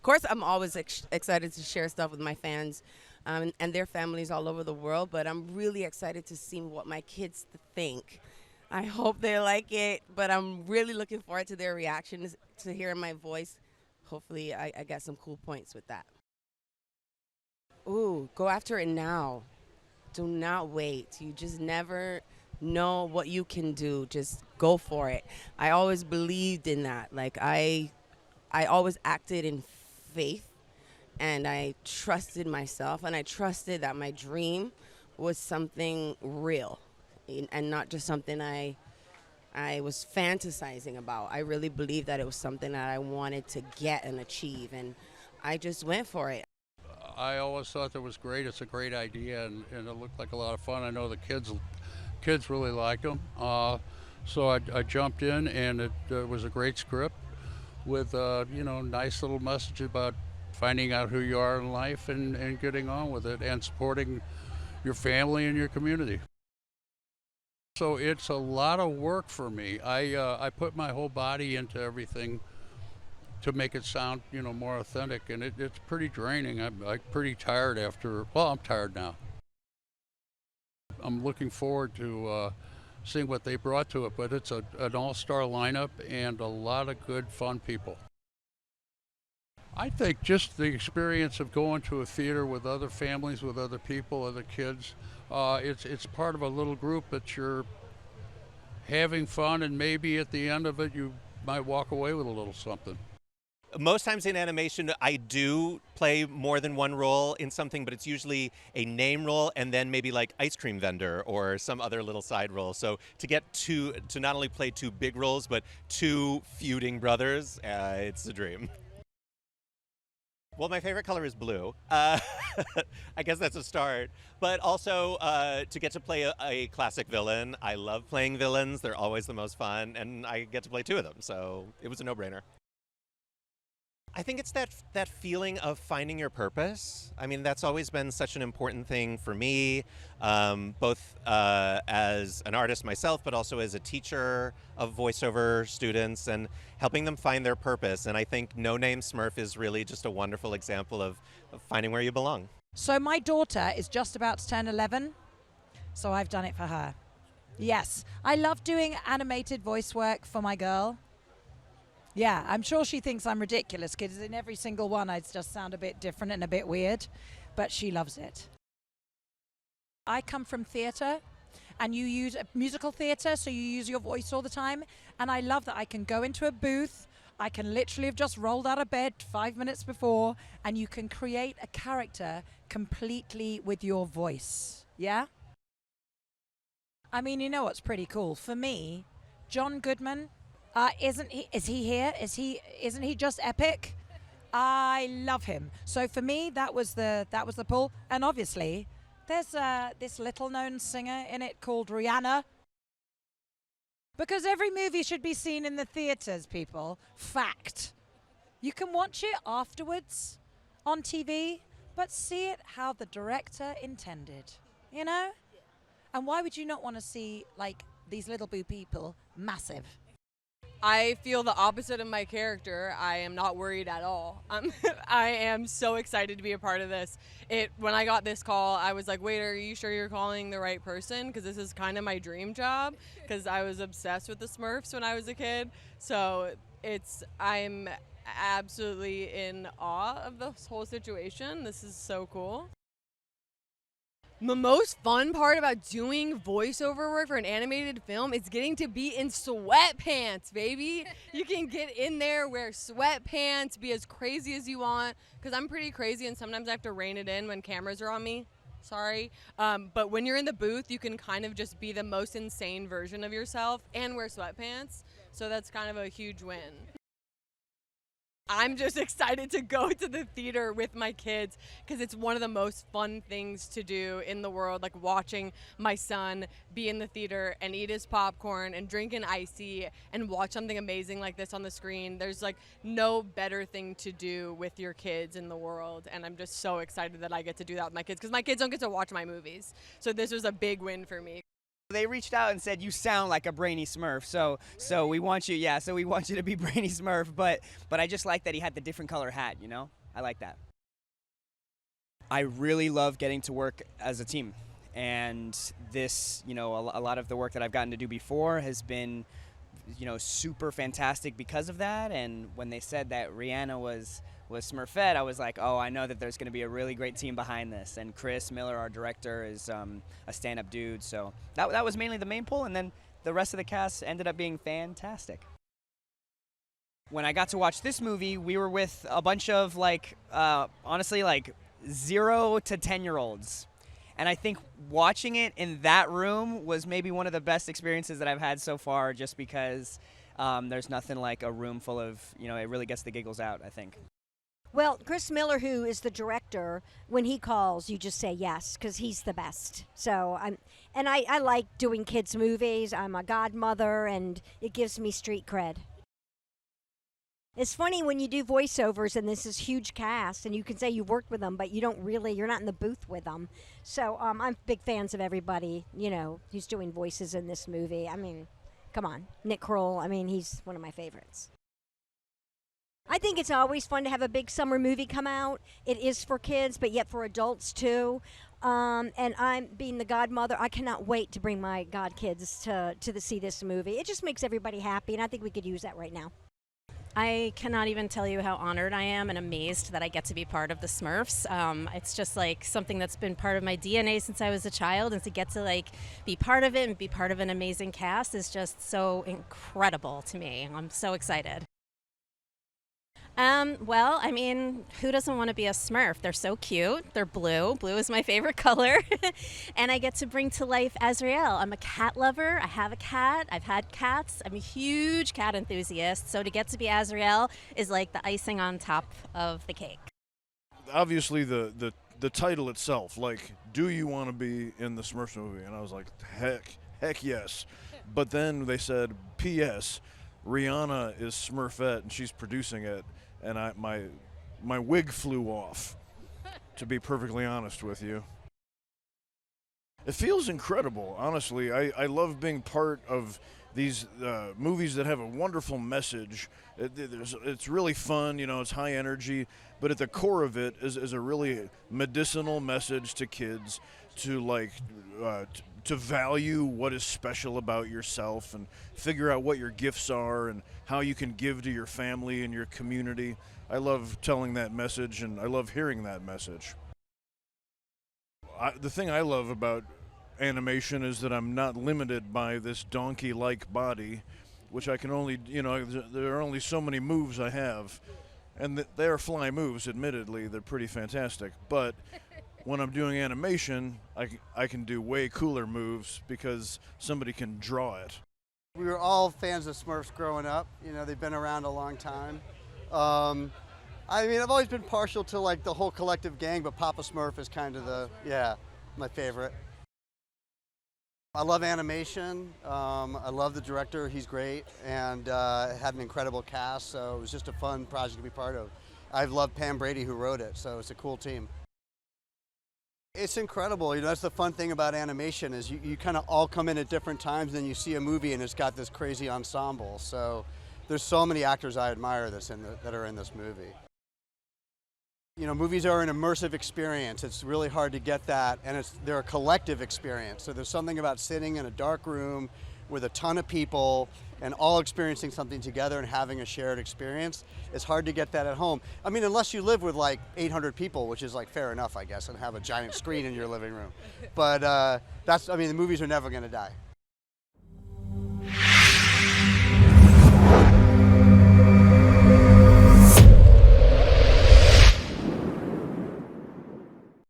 course, I'm always excited to share stuff with my fans and their families all over the world, but I'm really excited to see what my kids think. I hope they like it, but I'm really looking forward to their reactions, to hearing my voice. Hopefully, I get some cool points with that. Ooh, go after it now. Do not wait. You just never know what you can do. Just go for it. I always believed in that. Like I always acted in faith, and I trusted myself, and I trusted that my dream was something real and not just something I was fantasizing about. I really believed that it was something that I wanted to get and achieve, and I just went for it. I always thought that was great. It's a great idea, and it looked like a lot of fun. I know the kids really liked them. So I jumped in, and it was a great script with nice little message about finding out who you are in life and getting on with it and supporting your family and your community. So it's a lot of work for me. I put my whole body into everything to make it sound more authentic, and it's pretty draining. I'm pretty tired after. Well, I'm tired now. I'm looking forward to seeing what they brought to it, but it's an all-star lineup and a lot of good fun people. I think just the experience of going to a theater with other families, with other people, other kids, it's part of a little group that you're having fun, and maybe at the end of it you might walk away with a little something. Most times in animation, I do play more than one role in something, but it's usually a name role and then maybe like ice cream vendor or some other little side role. So to get to not only play two big roles, but two feuding brothers, it's a dream. Well, my favorite color is blue. I guess that's a start. But also to get to play a classic villain. I love playing villains. They're always the most fun, and I get to play two of them. So it was a no-brainer. I think it's that feeling of finding your purpose. I mean, that's always been such an important thing for me, both as an artist myself, but also as a teacher of voiceover students and helping them find their purpose. And I think No Name Smurf is really just a wonderful example of finding where you belong. So my daughter is just about to turn 11, so I've done it for her. Yes, I love doing animated voice work for my girl. Yeah, I'm sure she thinks I'm ridiculous because in every single one I just sound a bit different and a bit weird, but she loves it. I come from theatre, and you use a musical theatre, so you use your voice all the time, and I love that I can go into a booth, I can literally have just rolled out of bed 5 minutes before, and you can create a character completely with your voice, yeah? I mean, you know what's pretty cool? For me, John Goodman, isn't he here? Isn't he just epic? I love him. So for me, that was the pull. And obviously, there's this little-known singer in it called Rihanna. Because every movie should be seen in the theaters, people. Fact. You can watch it afterwards on TV, but see it how the director intended. You know? And why would you not want to see like these little boo people massive? I feel the opposite of my character. I am not worried at all. I am so excited to be a part of this. When I got this call, I was like, wait, are you sure you're calling the right person? Because this is kind of my dream job, because I was obsessed with the Smurfs when I was a kid. So I'm absolutely in awe of this whole situation. This is so cool. The most fun part about doing voiceover work for an animated film is getting to be in sweatpants, baby. You can get in there, wear sweatpants, be as crazy as you want, because I'm pretty crazy and sometimes I have to rein it in when cameras are on me. Sorry. But when you're in the booth, you can kind of just be the most insane version of yourself and wear sweatpants. So that's kind of a huge win. I'm just excited to go to the theater with my kids because it's one of the most fun things to do in the world, like watching my son be in the theater and eat his popcorn and drink an icy and watch something amazing like this on the screen. There's like no better thing to do with your kids in the world, and I'm just so excited that I get to do that with my kids because my kids don't get to watch my movies. So this was a big win for me. They reached out and said, you sound like a brainy Smurf, so we want you, so we want you to be brainy Smurf, but I just like that he had the different color hat, you know? I like that. I really love getting to work as a team, and this, a lot of the work that I've gotten to do before has been, super fantastic because of that, and when they said that Rihanna was Smurfette, I was like, oh, I know that there's going to be a really great team behind this. And Chris Miller, our director, is a stand-up dude. So that was mainly the main pull, and then the rest of the cast ended up being fantastic. When I got to watch this movie, we were with a bunch of, honestly, 0 to 10-year-olds. And I think watching it in that room was maybe one of the best experiences that I've had so far, just because there's nothing like a room full of, it really gets the giggles out, I think. Well, Chris Miller, who is the director, when he calls, you just say yes, because he's the best. So I like doing kids' movies. I'm a godmother, and it gives me street cred. It's funny when you do voiceovers and this is huge cast, and you can say you worked with them, but you're not in the booth with them. So I'm big fans of everybody, who's doing voices in this movie. I mean, come on, Nick Kroll. he's one of my favorites. I think it's always fun to have a big summer movie come out. It is for kids, but yet for adults too. And I'm being the godmother. I cannot wait to bring my godkids to see this movie. It just makes everybody happy, and I think we could use that right now. I cannot even tell you how honored I am and amazed that I get to be part of the Smurfs. It's just something that's been part of my DNA since I was a child, and to get to be part of it and be part of an amazing cast is just so incredible to me. I'm so excited. Well, who doesn't want to be a Smurf? They're so cute. They're blue. Blue is my favorite color. And I get to bring to life Azrael. I'm a cat lover. I have a cat. I've had cats. I'm a huge cat enthusiast. So to get to be Azrael is like the icing on top of the cake. Obviously, the title itself, do you want to be in the Smurfs movie? And I was like, heck yes. But then they said, P.S., Rihanna is Smurfette, and she's producing it. And my wig flew off, to be perfectly honest with you. It feels incredible, honestly. I love being part of these movies that have a wonderful message. It's really fun, it's high energy, but at the core of it is a really medicinal message to kids to value what is special about yourself and figure out what your gifts are and how you can give to your family and your community. I love telling that message, and I love hearing that message. The thing I love about animation is that I'm not limited by this donkey-like body, which I can only, there are only so many moves I have. And they are fly moves, admittedly. They're pretty fantastic. But when I'm doing animation, I can do way cooler moves because somebody can draw it. We were all fans of Smurfs growing up. They've been around a long time. I've always been partial to the whole collective gang, but Papa Smurf is kind of my favorite. I love animation. I love the director. He's great, and had an incredible cast, so it was just a fun project to be part of. I've loved Pam Brady, who wrote it, so it's a cool team. It's incredible. That's the fun thing about animation is you kind of all come in at different times, and then you see a movie and it's got this crazy ensemble. So there's so many actors I admire that are in this movie. Movies are an immersive experience. It's really hard to get that, and they're a collective experience. So there's something about sitting in a dark room with a ton of people and all experiencing something together and having a shared experience. It's hard to get that at home. Unless you live with 800 people, which is fair enough, I guess, and have a giant screen in your living room. But the movies are never going to die.